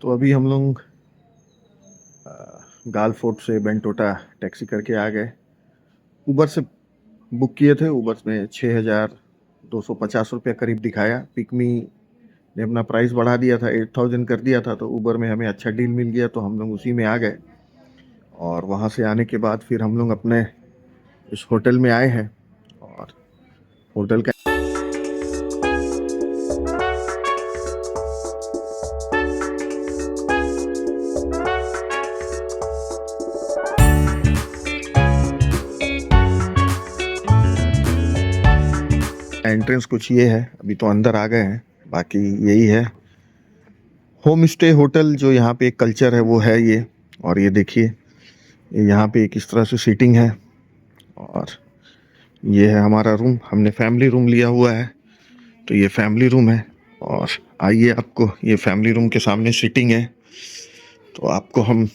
तो अभी हम लोग गाल फोर्ट से बेंटोटा टैक्सी करके आ गए। उबर से बुक किए थे। उबर में 6,250 रुपया करीब दिखाया। पिकमी ने अपना प्राइस बढ़ा दिया था, 8,000 कर दिया था। तो उबर में हमें अच्छा डील मिल गया, तो हम लोग उसी में आ गए। और वहाँ से आने के बाद फिर हम लोग अपने इस होटल में आए हैं। और होटल का एंट्रेंस कुछ ये है। अभी तो अंदर आ गए हैं, बाकी यही है। होम स्टे होटल जो यहाँ पे एक कल्चर है वो है ये। और ये देखिए, यहाँ पे किस तरह से सीटिंग है। और ये है हमारा रूम। हमने फैमिली रूम लिया हुआ है, तो ये फैमिली रूम है। और आइए, आपको ये फैमिली रूम के सामने सीटिंग है, तो आपको हम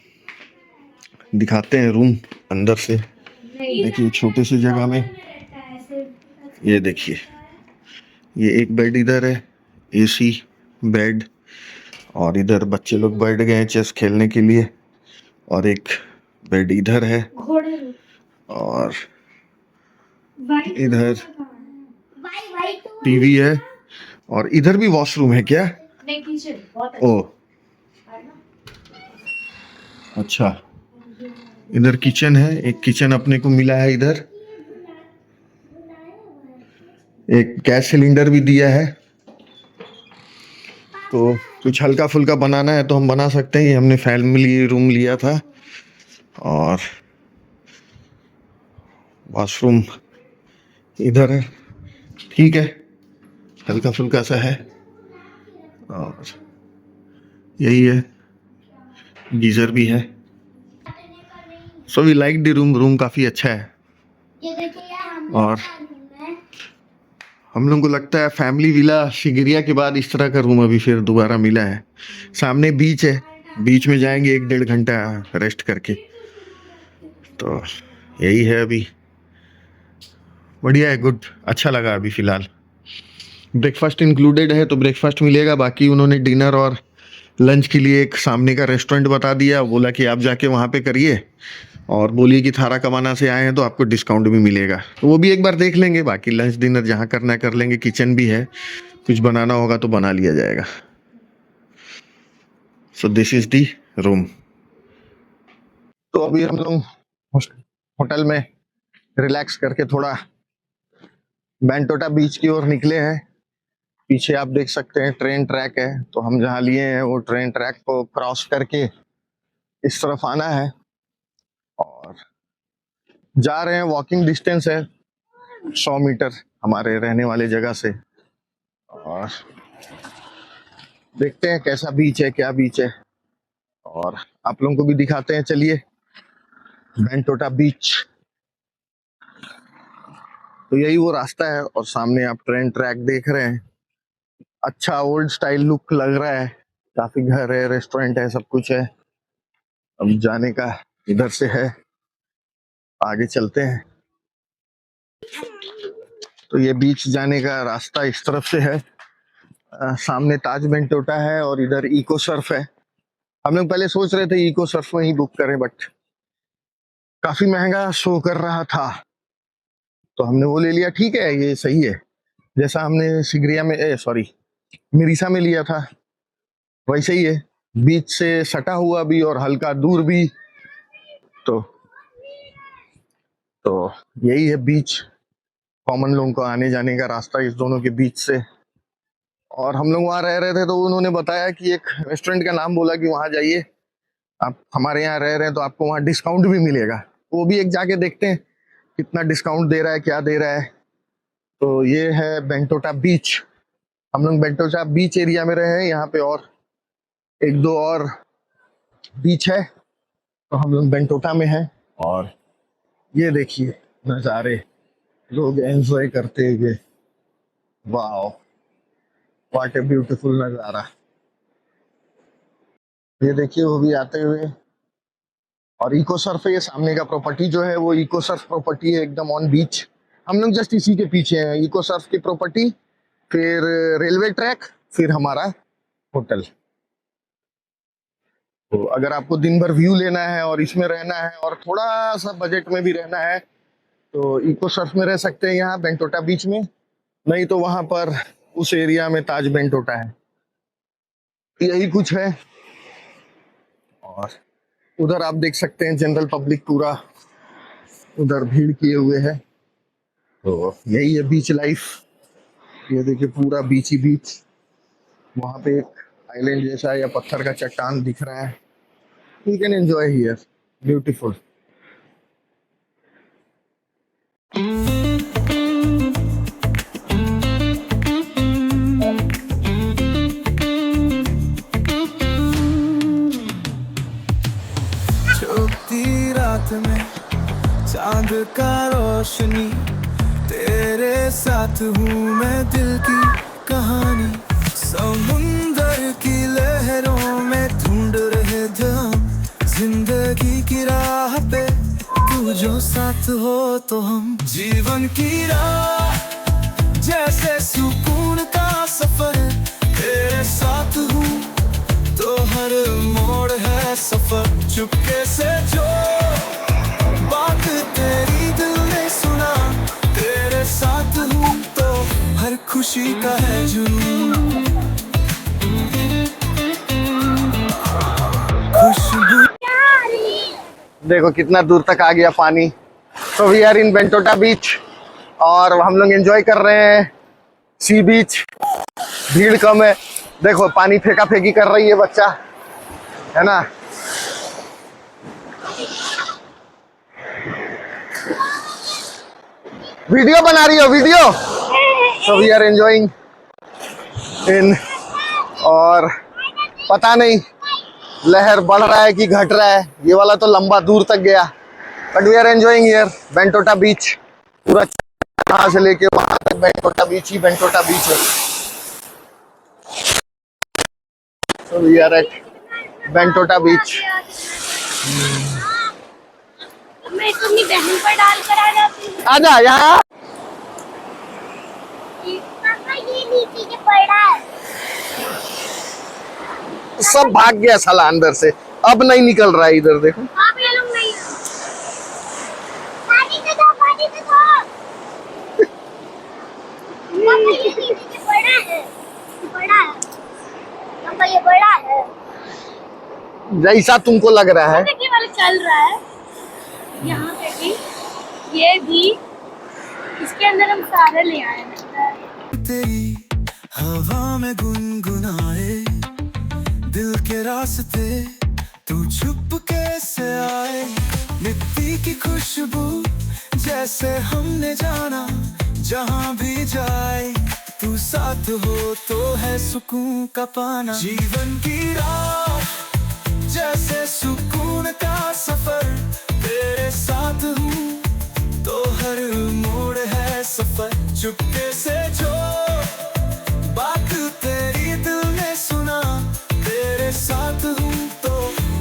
दिखाते हैं रूम अंदर से। देखिए, छोटे से जगह में ये देखिए, ये एक बेड इधर है, एसी बेड। और इधर बच्चे लोग बैठ गए हैं चेस खेलने के लिए। और एक बेड इधर है। और इधर टीवी है। और इधर भी वॉशरूम है क्या? ओ अच्छा, इधर किचन है। एक किचन अपने को मिला है इधर। एक गैस सिलेंडर भी दिया है, तो कुछ हल्का फुल्का बनाना है तो हम बना सकते हैं। ये हमने फैमिली रूम लिया था। और वॉशरूम इधर है, ठीक है, हल्का फुल्का सा है। और यही है, गीजर भी है। So we like the room. Room काफ़ी अच्छा है। और हम लोग को लगता है फैमिली विला शिगिरिया के बाद इस तरह का रूम अभी फिर दोबारा मिला है। सामने बीच है, बीच में जाएंगे 1-1.5 घंटा रेस्ट करके। तो यही है अभी। बढ़िया है, गुड, अच्छा लगा अभी फ़िलहाल। ब्रेकफास्ट इंक्लूडेड है, तो ब्रेकफास्ट मिलेगा। बाकी उन्होंने डिनर और लंच के लिए एक सामने का रेस्टोरेंट बता दिया। बोला कि आप जाके वहाँ पे करिए, और बोलिए कि थारा कमाना से आए हैं तो आपको डिस्काउंट भी मिलेगा। तो वो भी एक बार देख लेंगे। बाकी लंच डिनर जहाँ करना है कर लेंगे। किचन भी है, कुछ बनाना होगा तो बना लिया जाएगा। So this is the room. तो अभी हम लोग होटल में रिलैक्स करके थोड़ा बेंटोटा बीच की ओर निकले हैं। पीछे आप देख सकते हैं ट्रेन ट्रैक है, तो हम जहाँ लिए हैं वो ट्रेन ट्रैक को क्रॉस करके इस तरफ आना है। और जा रहे हैं, वॉकिंग डिस्टेंस है 100 मीटर हमारे रहने वाले जगह से। और देखते हैं कैसा बीच है, क्या बीच है, और आप लोगों को भी दिखाते हैं। चलिए, बेंटोटा बीच। तो यही वो रास्ता है, और सामने आप ट्रेन ट्रैक देख रहे हैं। अच्छा ओल्ड स्टाइल लुक लग रहा है। काफी घर है, रेस्टोरेंट है, सब कुछ है। अब जाने का इधर से है, आगे चलते हैं। तो ये बीच जाने का रास्ता इस तरफ से है। सामने ताज बेंटोटा है और इधर इको सर्फ है। हम लोग पहले सोच रहे थे इको सर्फ में ही बुक करें, बट काफी महंगा शो कर रहा था, तो हमने वो ले लिया। ठीक है, ये सही है। जैसा हमने सिगरिया में, सॉरी, मिरिसा में लिया था वैसे ही है। बीच से सटा हुआ भी और हल्का दूर भी। तो तो यही है बीच। कॉमन लोगों को आने जाने का रास्ता इस दोनों के बीच से। और हम लोग वहाँ रह रहे थे, तो उन्होंने बताया कि एक रेस्टोरेंट का नाम बोला कि वहाँ जाइए, आप हमारे यहाँ रह रहे हैं तो आपको वहाँ डिस्काउंट भी मिलेगा। वो भी एक जाके देखते हैं कितना डिस्काउंट दे रहा है, क्या दे रहा है। तो ये है बेंटोटा बीच। हम लोग बेंटोटा बीच एरिया में रहे हैं। यहाँ पे और 1-2 और बीच है, तो हम लोग बेंटोटा में हैं। और ये देखिए नज़ारे, लोग एंजॉय करते हुए। वाह, व्हाट ए ब्यूटीफुल नज़ारा। ये देखिए वो भी आते हुए। और इको सर्फ है, ये सामने का प्रॉपर्टी जो है वो इको सर्फ प्रॉपर्टी है, एकदम ऑन बीच। हम लोग जस्ट इसी के पीछे हैं, इको सर्फ की प्रॉपर्टी, फिर रेलवे ट्रैक, फिर हमारा होटल। तो अगर आपको दिन भर व्यू लेना है और इसमें रहना है और थोड़ा सा बजट में भी रहना है तो इको सर्फ में रह सकते हैं यहाँ बेंटोटा बीच में, नहीं तो वहां पर उस एरिया में ताज बेंटोटा है। यही कुछ है। और उधर आप देख सकते हैं जनरल पब्लिक पूरा उधर भीड़ किए हुए है। तो यही है बीच लाइफ। ये देखिए पूरा बीच ही बीच, वहां पे एक आइलैंड जैसा या पत्थर का चट्टान दिख रहा है। You can enjoy here, beautiful. चौथी रात में चांद का रोशनी, तेरे साथ हूँ मैं दिल की कहानी। समुंदर की लहरों में ढूंढ रहे थे हम, जिंदगी की राह पे तू जो साथ हो तो हम। जीवन की राह जैसे सुकून का सफर, तेरे साथ हूँ तो हर मोड़ है सफर। चुपके से जो बात तेरी दिल ने सुना, तेरे साथ हूँ तो हर खुशी का है जुनून। खुशबू देखो कितना दूर तक आ गया पानी। तो वी आर इन बेंटोटा बीच और हम लोग एंजॉय कर रहे हैं सी बीच। भीड़ कम है, देखो पानी फेंका फेंकी कर रही है बच्चा, है ना। वीडियो बना रही हो वीडियो? तो वी आर एंजॉइंग इन, और पता नहीं लहर बढ़ रहा है कि घट रहा है। ये वाला तो लंबा दूर तक गया, but we are enjoying here Bentota beach. पूरा यहाँ से लेके वहां तक बेंटोटा बीच ही बेंटोटा बीच है। So we are at Bentota बीच। मैं इसको अपनी बहन पर डाल कर आ जाती हूँ। आजा यहाँ। पापा ये नीचे के पड़ा है। सब भाग गया साला अंदर से, अब नहीं निकल रहा है इधर देखो। आप ये लोग नहीं हो। पानी से दो, पानी से दो। पापा ये नीचे के पड़ा है, बड़ा है। पापा ये बड़ा है। जैसा तुमको लग रहा है। देखिए वाला चल रहा है। यहाँ पे भी, ये भी, इसके अंदर हम सारे ले आए हैं। तेरी हवा में गुनगुनाए दिल के रास्ते, तू छुप कैसे आए। मिट्टी की खुशबू जैसे हमने जाना, जहाँ भी जाए तू साथ हो तो है सुकून का पाना। जीवन की राह जैसे सुकून का सफर, तेरे साथ हूँ तो हर मोड़ है सफर। चुपके से जो बात तेरी दिल ने सुना, तेरे साथ हूँ तो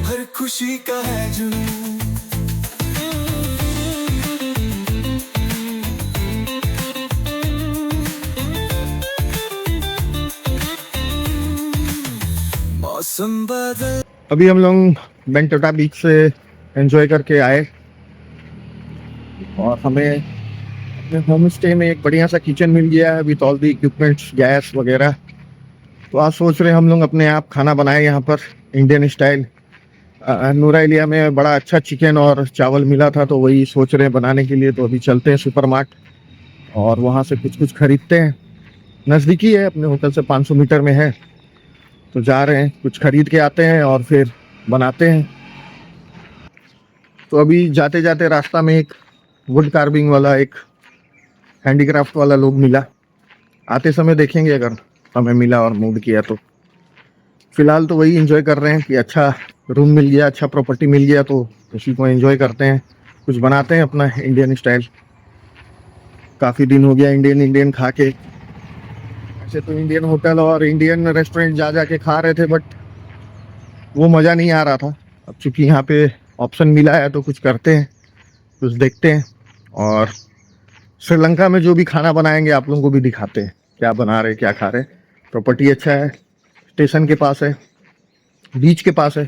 हर खुशी का है जुनून। मौसम बदल। अभी हम लोग बेंटोटा बीच से एंजॉय करके आए और हमें अपने होम स्टे में एक बढ़िया सा किचन मिल गया है with all the equipments, gas वगैरह। तो आज सोच रहे हम लोग अपने आप खाना बनाए यहाँ पर इंडियन स्टाइल। नूरा एलिया में बड़ा अच्छा चिकन और चावल मिला था, तो वही सोच रहे हैं बनाने के लिए। तो अभी चलते हैं सुपर मार्ट और वहाँ से कुछ कुछ खरीदते हैं। नज़दीकी है, अपने होटल से 500 मीटर में है। तो जा रहे हैं, कुछ खरीद के आते हैं और फिर बनाते हैं। तो अभी जाते जाते रास्ता में एक वुड कार्विंग वाला, एक हैंडीक्राफ्ट वाला लोग मिला। आते समय देखेंगे अगर हमें मिला और मूड किया तो। फिलहाल तो वही एंजॉय कर रहे हैं कि अच्छा रूम मिल गया, अच्छा प्रॉपर्टी मिल गया, तो उसी को एंजॉय करते हैं, कुछ बनाते हैं अपना इंडियन स्टाइल। काफ़ी दिन हो गया इंडियन खा के। ऐसे तो इंडियन होटल और इंडियन रेस्टोरेंट जा जा के खा रहे थे, बट वो मज़ा नहीं आ रहा था। अब चूंकि यहाँ पे ऑप्शन मिला है तो कुछ करते हैं, कुछ देखते हैं। और श्रीलंका में जो भी खाना बनाएंगे आप लोगों को भी दिखाते हैं क्या बना रहे, क्या खा रहे। प्रॉपर्टी अच्छा है, स्टेशन के पास है, बीच के पास है,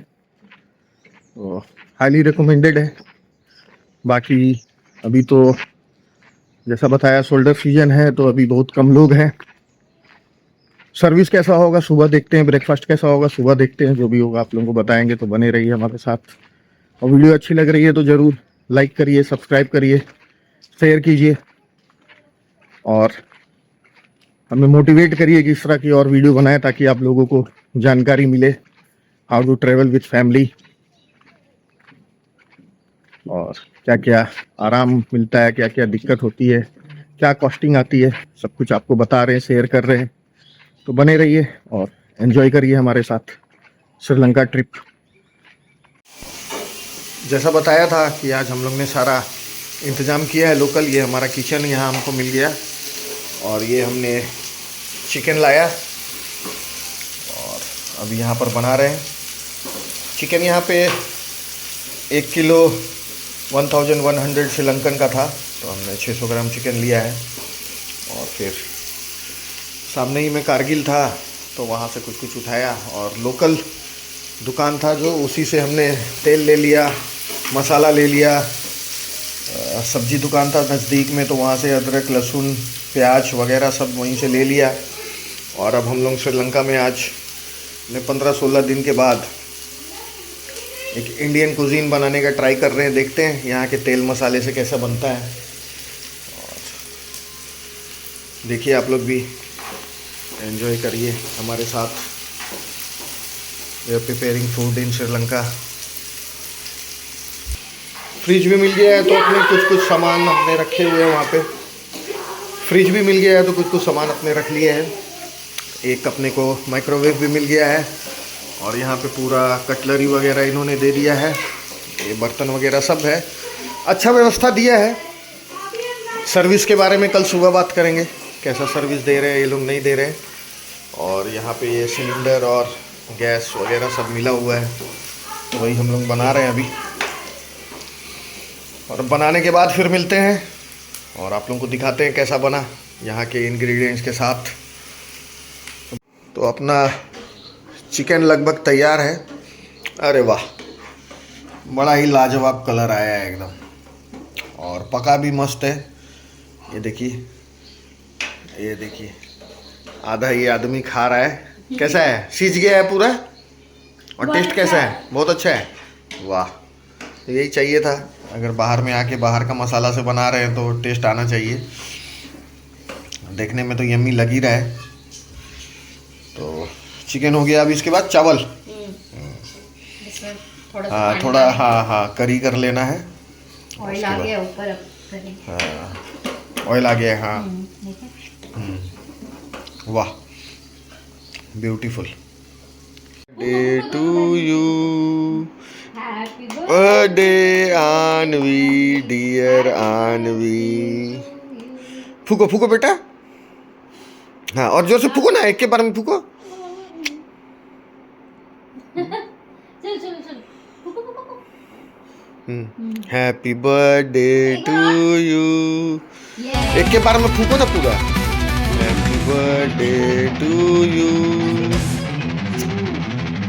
तो हाईली रिकमेंडेड है। बाकी अभी तो जैसा बताया शोल्डर सीजन है तो अभी बहुत कम लोग हैं। सर्विस कैसा होगा सुबह देखते हैं, ब्रेकफास्ट कैसा होगा सुबह देखते हैं, जो भी होगा आप लोगों को बताएंगे। तो बने रहिए हमारे साथ, और वीडियो अच्छी लग रही है तो ज़रूर लाइक करिए, सब्सक्राइब करिए, शेयर कीजिए और हमें मोटिवेट करिए कि इस तरह की और वीडियो बनाएं ताकि आप लोगों को जानकारी मिले how to travel with family, और क्या क्या आराम मिलता है, क्या क्या दिक्कत होती है, क्या कॉस्टिंग आती है, सब कुछ आपको बता रहे हैं, शेयर कर रहे हैं। तो बने रहिए और एंजॉय करिए हमारे साथ श्रीलंका ट्रिप। जैसा बताया था कि आज हम लोग ने सारा इंतज़ाम किया है लोकल। ये हमारा किचन यहाँ हमको मिल गया और ये हमने चिकन लाया और अभी यहाँ पर बना रहे हैं चिकन। यहाँ पे 1 किलो 1100 श्रीलंकन का था, तो हमने 600 ग्राम चिकन लिया है। और फिर सामने ही में कारगिल था तो वहाँ से कुछ कुछ उठाया, और लोकल दुकान था जो, उसी से हमने तेल ले लिया, मसाला ले लिया। सब्जी दुकान था नज़दीक में तो वहाँ से अदरक लहसुन प्याज वगैरह सब वहीं से ले लिया। और अब हम लोग श्रीलंका में आज 15-16 दिन के बाद एक इंडियन कुजीन बनाने का ट्राई कर रहे हैं। देखते हैं यहाँ के तेल मसाले से कैसा बनता है, और देखिए आप लोग भी एंजॉय करिए हमारे साथ। We are preparing food in Sri Lanka. Fridge भी मिल गया है तो अपने कुछ कुछ सामान अपने रखे हुए हैं वहाँ पे। फ्रिज भी मिल गया है तो कुछ कुछ सामान अपने रख लिए हैं। एक अपने को माइक्रोवेव भी मिल गया है, और यहाँ पे पूरा कटलरी वगैरह इन्होंने दे दिया है, ये बर्तन वगैरह सब है। अच्छा व्यवस्था दिया है। सर्विस के बारे में कल सुबह बात करेंगे, कैसा सर्विस दे रहे हैं ये लोग, नहीं दे रहे हैं। और यहाँ पे ये सिलेंडर और गैस वगैरह सब मिला हुआ है, तो वही हम लोग बना रहे हैं अभी। और बनाने के बाद फिर मिलते हैं और आप लोगों को दिखाते हैं कैसा बना यहाँ के इंग्रेडिएंट्स के साथ। तो अपना चिकन लगभग तैयार है। अरे वाह, बड़ा ही लाजवाब कलर आया है एकदम, और पका भी मस्त है। ये देखिए, ये देखिए, आधा ये आदमी खा रहा है। कैसा है, सीज गया है पूरा? और टेस्ट कैसा है? बहुत अच्छा है। वाह, यही चाहिए था। अगर बाहर में आके बाहर का मसाला से बना रहे हैं तो टेस्ट आना चाहिए। देखने में तो यम्मी लग ही रहा है। तो चिकन हो गया, अब इसके बाद चावल थोड़ा हाँ करी कर लेना है। ऑयल आ गया ऊपर, अब करी। हाँ, ऑयल आ गया है। हाँ, वाह, beautiful. Day to you, happy birthday Aanvi, dear Aanvi. फूको फूको बेटा। हाँ, और जोर से फूको ना, एक के बार में फूको। चलो चलो चलो। Happy birthday to you. एक के बार में फूको ना पूरा। Happy birthday to you,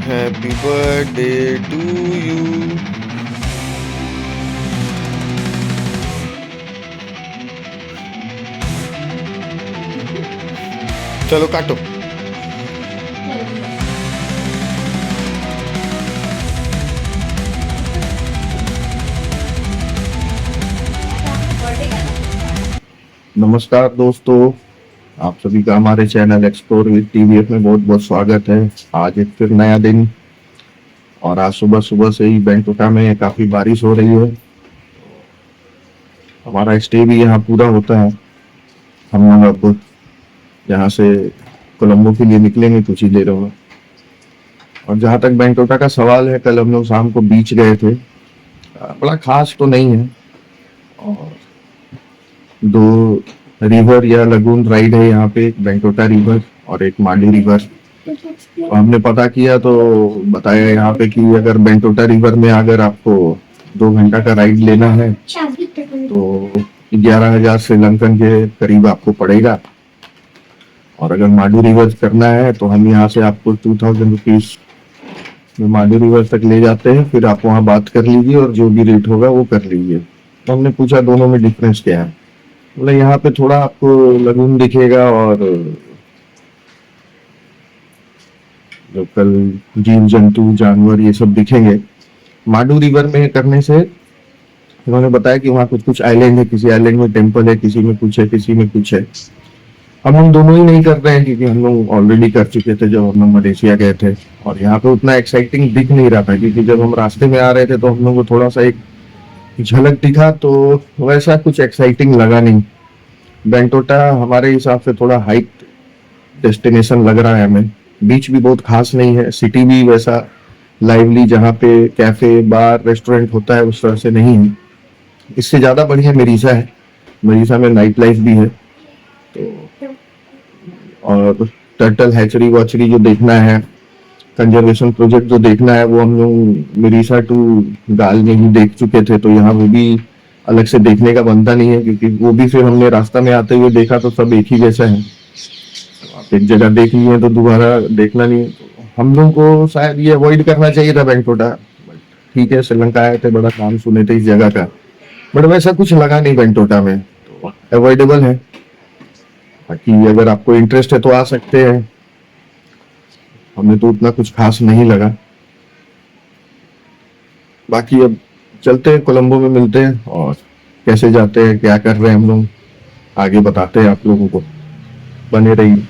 happy birthday to you. चलो काटो। नमस्कार दोस्तों, आप सभी का हमारे चैनल एक्सप्लोर विद टीवीएफ में बहुत बहुत स्वागत है। आज एक फिर नया दिन, और आज सुबह सुबह से ही बैंकॉक में काफ़ी बारिश हो रही है। हमारा स्टे भी यहाँ पूरा होता है। हम लोग अब यहाँ से कोलंबो के लिए निकलेंगे कुछ ही देर में। और जहाँ तक बैंकॉक का सवाल है, कल हम लोग शाम को बीच गए थे। बड़ा खास तो नहीं है, और 2 रिवर या लगून राइड है यहाँ पे, एक बैंकोटा रिवर और एक माली रिवर। तो हमने पता किया तो बताया यहाँ पे कि अगर बैंकोटा रिवर में अगर आपको 2 घंटा का राइड लेना है तो 11,000 श्रीलंकन के करीब आपको पड़ेगा। और अगर माली रिवर करना है तो हम यहाँ से आपको 2,000 रुपीज मांडू रिवर तक ले जाते हैं, फिर आप वहाँ बात कर लीजिए और जो भी रेट होगा वो कर लीजिए। तो हमने पूछा दोनों में डिफरेंस क्या है, बोला यहाँ पे थोड़ा आपको लगून दिखेगा और लोकल जीव जंतु जानवर ये सब दिखेंगे। मांडू रिवर में करने से उन्होंने बताया कि वहाँ कुछ कुछ आइलैंड है, किसी आइलैंड में टेम्पल है, किसी में कुछ है, किसी में कुछ है। हम दोनों ही नहीं कर रहे हैं क्योंकि हम लोग ऑलरेडी कर चुके थे जब हम लोग मलेशिया गए थे, और यहाँ पे उतना एक्साइटिंग दिख नहीं रहा था क्योंकि जब हम रास्ते में आ रहे थे तो हम लोग को थोड़ा सा एक झलक दिखा, तो वैसा कुछ एक्साइटिंग लगा नहीं। बेंटोटा हमारे हिसाब से थोड़ा हाइक डेस्टिनेशन लग रहा है हमें। बीच भी बहुत खास नहीं है, सिटी भी वैसा लाइवली जहाँ पे कैफे बार रेस्टोरेंट होता है उस तरह से नहीं है। इससे ज्यादा बढ़िया मेरिसा है। मेरिसा में नाइट लाइफ भी है, तो और टर्टल हैचरी वॉचरी जो देखना है, कंजर्वेशन प्रोजेक्ट जो देखना है, वो हम लोग मेरिसा टू गाल में ही देख चुके थे, तो यहाँ वो भी अलग से देखने का बनता नहीं है क्योंकि वो भी फिर हमने रास्ता में आते हुए देखा तो सब एक ही जैसा है। आप एक जगह देख लिए तो दोबारा देखना नहीं। हम लोग को शायद ये अवॉइड करना चाहिए था बेंटोटा। ठीक है, श्रीलंका आए थे, बड़ा नाम सुने थे इस जगह का, बट वैसा कुछ लगा नहीं बेंटोटा में, तो अवॉइडेबल है। बाकी अगर आपको इंटरेस्ट है तो आ सकते हैं, हमें तो उतना कुछ खास नहीं लगा। बाकी अब चलते हैं, कोलंबो में मिलते हैं और कैसे जाते हैं क्या कर रहे हैं हम लोग आगे बताते हैं आप लोगों को। बने रहिए।